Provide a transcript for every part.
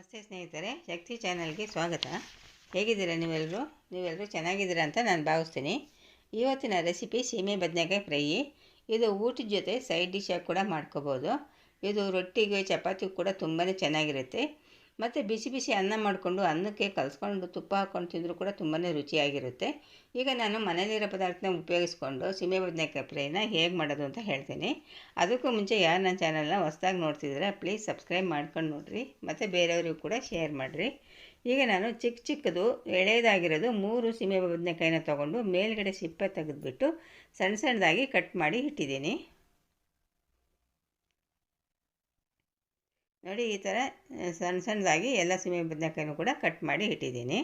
ನಮಸ್ತೆ ಸ್ನೇಹಿತರೆ, ಶಕ್ತಿ ಚಾನಲ್ಗೆ ಸ್ವಾಗತ. ಹೇಗಿದ್ದೀರಾ ನೀವೆಲ್ಲರೂ ಚೆನ್ನಾಗಿದ್ದೀರಾ ಅಂತ ನಾನು ಭಾವಿಸ್ತೀನಿ. ಇವತ್ತಿನ ರೆಸಿಪಿ ಸೀಮೆ ಬದನೆಕಾಯಿ ಫ್ರೈ. ಇದು ಊಟದ ಜೊತೆ ಸೈಡ್ ಡಿಶಾಗಿ ಕೂಡ ಮಾಡ್ಕೋಬೋದು. ಇದು ರೊಟ್ಟಿಗೆ ಚಪಾತಿಗೆ ಕೂಡ ತುಂಬಾ ಚೆನ್ನಾಗಿರುತ್ತೆ. ಮತ್ತು ಬಿಸಿ ಬಿಸಿ ಅನ್ನ ಮಾಡಿಕೊಂಡು ಅನ್ನಕ್ಕೆ ಕಲಿಸ್ಕೊಂಡು ತುಪ್ಪ ಹಾಕ್ಕೊಂಡು ತಿಂದರೂ ಕೂಡ ತುಂಬಾ ರುಚಿಯಾಗಿರುತ್ತೆ. ಈಗ ನಾನು ಮನೇಲಿರೋ ಪದಾರ್ಥನ ಉಪಯೋಗಿಸ್ಕೊಂಡು ಸೀಮೆ ಬದನೆಕಾಯಿ ಫ್ರೈನ ಹೇಗೆ ಮಾಡೋದು ಅಂತ ಹೇಳ್ತೀನಿ. ಅದಕ್ಕೂ ಮುಂಚೆ ಯಾರು ನನ್ನ ಚಾನಲ್ನ ಹೊಸದಾಗಿ ನೋಡ್ತಿದ್ರೆ ಪ್ಲೀಸ್ ಸಬ್ಸ್ಕ್ರೈಬ್ ಮಾಡ್ಕೊಂಡು ನೋಡಿರಿ, ಮತ್ತು ಬೇರೆಯವ್ರಿಗೂ ಕೂಡ ಶೇರ್ ಮಾಡಿರಿ. ಈಗ ನಾನು ಚಿಕ್ಕದು ಎಳೆಯದಾಗಿರೋದು 3 ಸೀಮೆ ಬದನೆಕಾಯಿನ ತೊಗೊಂಡು ಮೇಲ್ಗಡೆ ಸಿಪ್ಪೆ ತೆಗೆದುಬಿಟ್ಟು ಸಣ್ಣದಾಗಿ ಕಟ್ ಮಾಡಿ ಇಟ್ಟಿದ್ದೀನಿ. ನೋಡಿ, ಈ ಥರ ಸಣ್ಣದಾಗಿ ಎಲ್ಲ ಸೀಮೆ ಬದನೆಕಾಯಿನೂ ಕೂಡ ಕಟ್ ಮಾಡಿ ಇಟ್ಟಿದ್ದೀನಿ.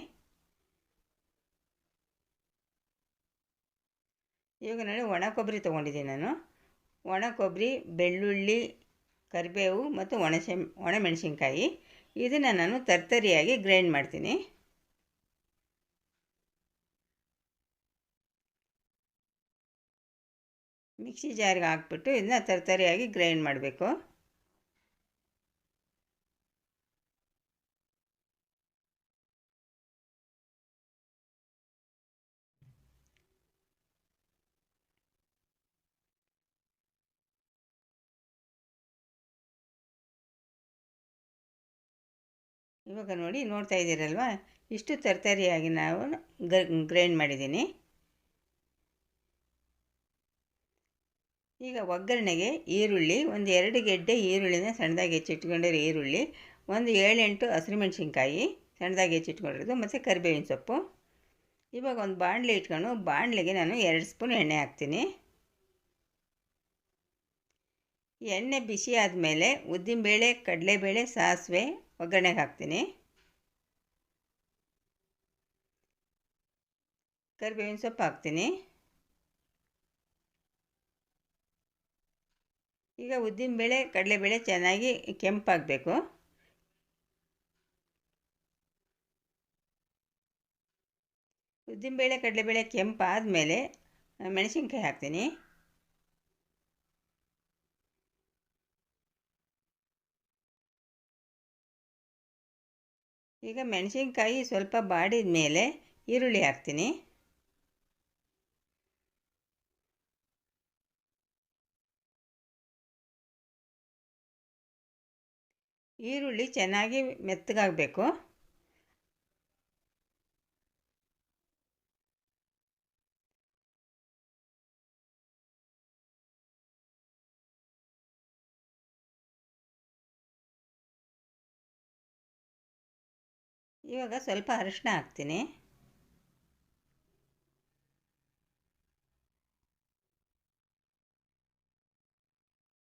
ಇವಾಗ ನೋಡಿ, ಒಣ ಕೊಬ್ಬರಿ ತೊಗೊಂಡಿದ್ದೀನಿ ನಾನು. ಒಣ ಕೊಬ್ಬರಿ, ಬೆಳ್ಳುಳ್ಳಿ, ಕರಿಬೇವು ಮತ್ತು ಒಣಮೆಣಸಿನ್ಕಾಯಿ ಇದನ್ನು ನಾನು ತರ್ತರಿಯಾಗಿ ಗ್ರೈಂಡ್ ಮಾಡ್ತೀನಿ. ಮಿಕ್ಸಿ ಜಾರ್ಗೆ ಹಾಕ್ಬಿಟ್ಟು ಇದನ್ನ ತರ್ತರಿಯಾಗಿ ಗ್ರೈಂಡ್ ಮಾಡಬೇಕು. ಇವಾಗ ನೋಡ್ತಾ ಇದ್ದೀರಲ್ವ, ಇಷ್ಟು ತರ್ತರಿಯಾಗಿ ನಾವು ಗ್ರೈಂಡ್ ಮಾಡಿದ್ದೀನಿ. ಈಗ ಒಗ್ಗರಣೆಗೆ ಈರುಳ್ಳಿ, ಒಂದು 2 ಗೆಡ್ಡೆ ಈರುಳ್ಳಿನ ಸಣ್ಣದಾಗಿ ಹೆಚ್ಚಿಟ್ಕೊಂಡಿರೋ ಈರುಳ್ಳಿ, ಒಂದು 7-8 ಹಸಿರುಮೆಣ್ಸಿನ್ಕಾಯಿ ಸಣ್ಣದಾಗಿ ಹೆಚ್ಚಿಟ್ಕೊಂಡಿರೋದು, ಮತ್ತು ಕರಿಬೇವಿನ ಸೊಪ್ಪು. ಇವಾಗ ಒಂದು ಬಾಣಲೆ ಇಟ್ಕೊಂಡು ಬಾಣಲೆಗೆ ನಾನು 2 ಸ್ಪೂನ್ ಎಣ್ಣೆ ಹಾಕ್ತೀನಿ. ಎಣ್ಣೆ ಬಿಸಿ ಆದಮೇಲೆ ಉದ್ದಿನಬೇಳೆ, ಕಡಲೆಬೇಳೆ, ಸಾಸಿವೆ ಒಗ್ಗರಣೆಗೆ ಹಾಕ್ತೀನಿ. ಕರಿಬೇವಿನ ಸೊಪ್ಪು ಹಾಕ್ತೀನಿ. ಈಗ ಉದ್ದಿನಬೇಳೆ, ಕಡಲೆಬೇಳೆ ಚೆನ್ನಾಗಿ ಕೆಂಪಾಗಬೇಕು. ಉದ್ದಿನಬೇಳೆ, ಕಡಲೆಬೇಳೆ ಕೆಂಪಾದಮೇಲೆ ಮೆಣಸಿನ್ಕಾಯಿ ಹಾಕ್ತೀನಿ. ಈಗ ಮೆಣಸಿನ್ಕಾಯಿ ಸ್ವಲ್ಪ ಬಾಡಿದ ಮೇಲೆ ಈರುಳ್ಳಿ ಹಾಕ್ತೀನಿ. ಈರುಳ್ಳಿ ಚೆನ್ನಾಗಿ ಮೆತ್ತಗಾಗಬೇಕು. ಇವಾಗ ಸ್ವಲ್ಪ ಅರಿಶಿನ ಹಾಕ್ತೀನಿ.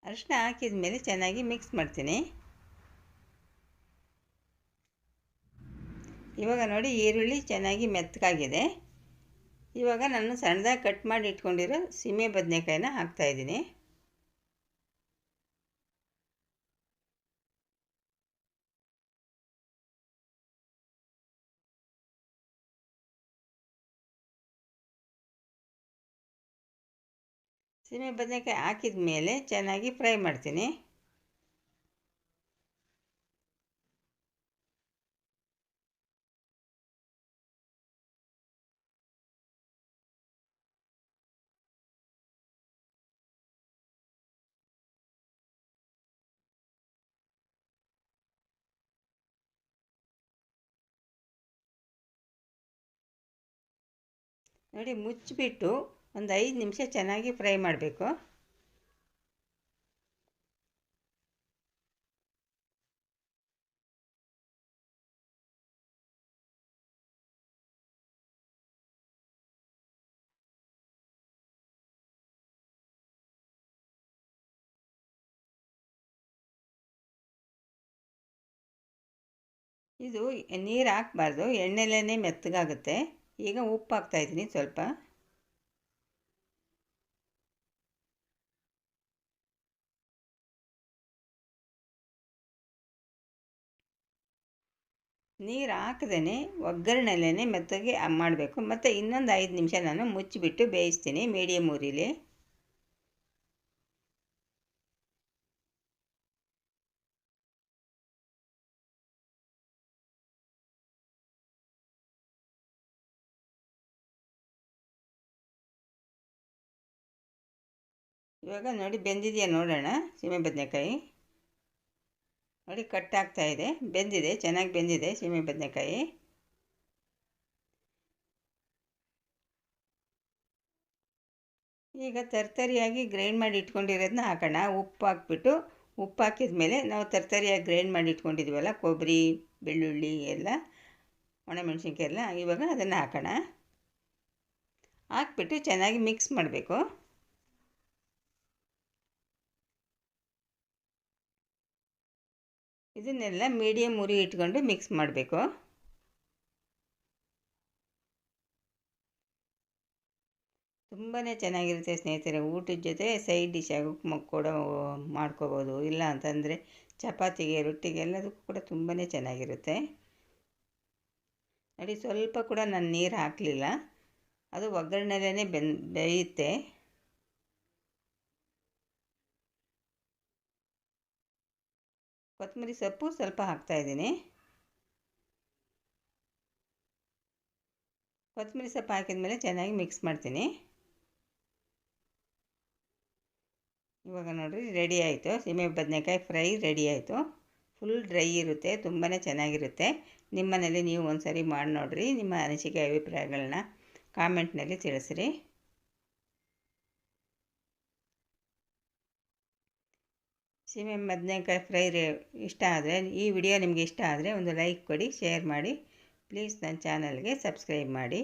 ಅರಿಶಿನ ಹಾಕಿದ ಮೇಲೆ ಚೆನ್ನಾಗಿ ಮಿಕ್ಸ್ ಮಾಡ್ತೀನಿ. ಇವಾಗ ನೋಡಿ, ಈರುಳ್ಳಿ ಚೆನ್ನಾಗಿ ಮೆತ್ತಗಾಗಿದೆ. ಇವಾಗ ನಾನು ಸಣ್ಣದಾಗಿ ಕಟ್ ಮಾಡಿ ಇಟ್ಕೊಂಡಿರೋ ಸೀಮೆ ಬದನೆಕಾಯಿನ ಹಾಕ್ತಾಯಿದ್ದೀನಿ. ಸೀಮೆ ಬದನೆಕಾಯಿ ಹಾಕಿದ ಮೇಲೆ ಚೆನ್ನಾಗಿ ಫ್ರೈ ಮಾಡ್ತೀನಿ. ನೋಡಿ, ಮುಚ್ಚಿಬಿಟ್ಟು ಒಂದು 5 ನಿಮಿಷ ಚೆನ್ನಾಗಿ ಫ್ರೈ ಮಾಡಬೇಕು. ಇದು ನೀರು ಹಾಕಬಾರ್ದು, ಎಣ್ಣೆಲೇ ಮೆತ್ತಗಾಗುತ್ತೆ. ಈಗ ಉಪ್ಪು ಹಾಕ್ತಾಯಿದ್ದೀನಿ ಸ್ವಲ್ಪ. ನೀರು ಹಾಕದೇ ಒಗ್ಗರಣೆಲೇ ಮೆತ್ತಗೆ ಮಾಡಬೇಕು. ಮತ್ತು ಇನ್ನೊಂದು 5 ನಿಮಿಷ ನಾನು ಮುಚ್ಚಿಬಿಟ್ಟು ಬೇಯಿಸ್ತೀನಿ ಮೀಡಿಯಮ್ ಉರಿಲಿ. ಇವಾಗ ನೋಡಿ ಬೆಂದಿದೆಯಾ ನೋಡೋಣ. ಸೀಮೆ ಬದನೆಕಾಯಿ ನೋಡಿ ಕಟ್ ಆಗ್ತಾ ಇದೆ, ಬೆಂದಿದೆ, ಚೆನ್ನಾಗಿ ಬೆಂದಿದೆ ಸೀಮೆ ಬದನೆಕಾಯಿ. ಈಗ ತರ್ತರಿಯಾಗಿ ಗ್ರೈಂಡ್ ಮಾಡಿ ಇಟ್ಕೊಂಡಿರೋದನ್ನ ಹಾಕೋಣ. ಉಪ್ಪು ಹಾಕಿದ ಮೇಲೆ ನಾವು ತರ್ತರಿಯಾಗಿ ಗ್ರೈಂಡ್ ಮಾಡಿ ಇಟ್ಕೊಂಡಿದ್ವಲ್ಲ ಕೊಬ್ಬರಿ, ಬೆಳ್ಳುಳ್ಳಿ ಎಲ್ಲ, ಒಣಮೆಣಸಿನ್ಕಾಯಿ ಎಲ್ಲ, ಇವಾಗ ಅದನ್ನು ಹಾಕೋಣ. ಹಾಕ್ಬಿಟ್ಟು ಚೆನ್ನಾಗಿ ಮಿಕ್ಸ್ ಮಾಡಬೇಕು. ಇದನ್ನೆಲ್ಲ ಮೀಡಿಯಮ್ ಉರಿ ಇಟ್ಕೊಂಡು ಮಿಕ್ಸ್ ಮಾಡಬೇಕು. ತುಂಬಾ ಚೆನ್ನಾಗಿರುತ್ತೆ ಸ್ನೇಹಿತರೆ. ಊಟದ ಜೊತೆ ಸೈಡ್ ಡಿಶ್ ಆಗಿ ಕೂಡ ಮಾಡ್ಕೋಬೋದು. ಇಲ್ಲ ಅಂತಂದರೆ ಚಪಾತಿಗೆ, ರೊಟ್ಟಿಗೆ ಎಲ್ಲದಕ್ಕೂ ಕೂಡ ತುಂಬಾ ಚೆನ್ನಾಗಿರುತ್ತೆ. ನೋಡಿ ಸ್ವಲ್ಪ ಕೂಡ ನಾನು ನೀರು ಹಾಕಲಿಲ್ಲ, ಅದು ಒಗ್ಗರಣೆಲೇ ಬೇಯುತ್ತೆ. ಕೊತ್ತಂಬರಿ ಸೊಪ್ಪು ಸ್ವಲ್ಪ ಹಾಕ್ತಾಯಿದ್ದೀನಿ. ಕೊತ್ತಂಬರಿ ಸೊಪ್ಪು ಹಾಕಿದ ಮೇಲೆ ಚೆನ್ನಾಗಿ ಮಿಕ್ಸ್ ಮಾಡ್ತೀನಿ. ಇವಾಗ ನೋಡಿರಿ ರೆಡಿ ಆಯಿತು, ಸೀಮೆ ಬದನೆಕಾಯಿ ಫ್ರೈ ರೆಡಿ ಆಯಿತು. ಫುಲ್ ಡ್ರೈ ಇರುತ್ತೆ, ತುಂಬಾ ಚೆನ್ನಾಗಿರುತ್ತೆ. ನಿಮ್ಮ ಮನೇಲಿ ನೀವು ಒಂದು ಸಾರಿ ಮಾಡಿ ನೋಡಿರಿ. ನಿಮ್ಮ ಅನಿಸಿಕೆ ಅಭಿಪ್ರಾಯಗಳನ್ನ ಕಾಮೆಂಟ್ನಲ್ಲಿ ತಿಳಿಸ್ರಿ. ಸೀಮೆ ಬದನೆಕಾಯಿ ಫ್ರೈ ಇಷ್ಟ ಆದರೆ, ಈ ವಿಡಿಯೋ ನಿಮಗೆ ಇಷ್ಟ ಆದರೆ ಒಂದು ಲೈಕ್ ಕೊಡಿ, ಶೇರ್ ಮಾಡಿ. ಪ್ಲೀಸ್ ನನ್ನ ಚಾನಲ್ಗೆ ಸಬ್ಸ್ಕ್ರೈಬ್ ಮಾಡಿ.